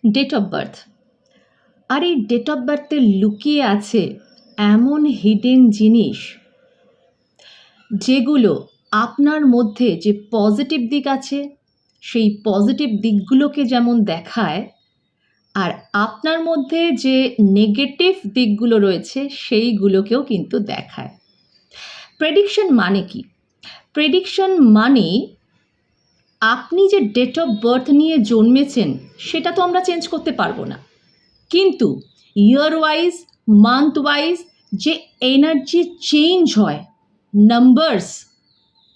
Date of birth. আর এই date of বার্থে লুকিয়ে আছে এমন হিডেন জিনিস, যেগুলো আপনার মধ্যে যে পজিটিভ দিক আছে সেই পজিটিভ দিকগুলোকে যেমন দেখায়, আর আপনার মধ্যে যে নেগেটিভ দিকগুলো রয়েছে সেইগুলোকেও কিন্তু দেখায়। প্রেডিকশন মানে কি? প্রেডিকশন মানে আপনি যে ডেট অফ বার্থ নিয়ে জন্মেছেন সেটা তো আমরা চেঞ্জ করতে পারবো না, কিন্তু ইয়ার ওয়াইজ, মান্থ ওয়াইজ যে এনার্জি চেঞ্জ হয়, নাম্বারস,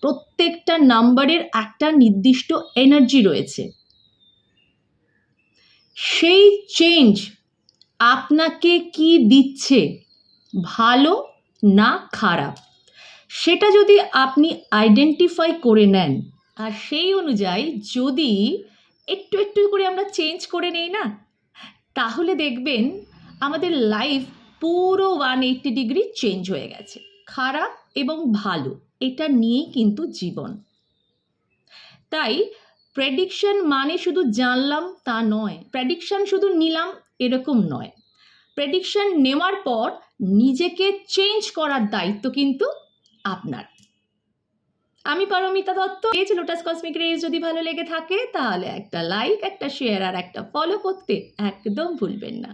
প্রত্যেকটা নাম্বারের একটা নির্দিষ্ট এনার্জি রয়েছে, সেই চেঞ্জ আপনাকে কি দিচ্ছে, ভালো না খারাপ, সেটা যদি আপনি আইডেন্টিফাই করে নেন আর সেই অনুযায়ী যদি একটু একটু করে আমরা চেঞ্জ করে নেই না, তাহলে দেখবেন আমাদের লাইফ পুরো 180 ডিগ্রি চেঞ্জ হয়ে গেছে। খারাপ এবং ভালো এটা নিয়েই কিন্তু জীবন। তাই প্রেডিকশন মানে শুধু জানলাম তা নয়, প্রেডিকশন শুধু নিলাম এরকম নয়। প্রেডিকশন নেওয়ার পর নিজেকে চেঞ্জ করার দায়িত্ব কিন্তু আপনার। আমি পারমিতা দত্ত। এই যে লোটাস কসমিক রেজ যদি ভালো লেগে থাকে তাহলে একটা লাইক, একটা শেয়ার আর একটা ফলো করতে একদম ভুলবেন না।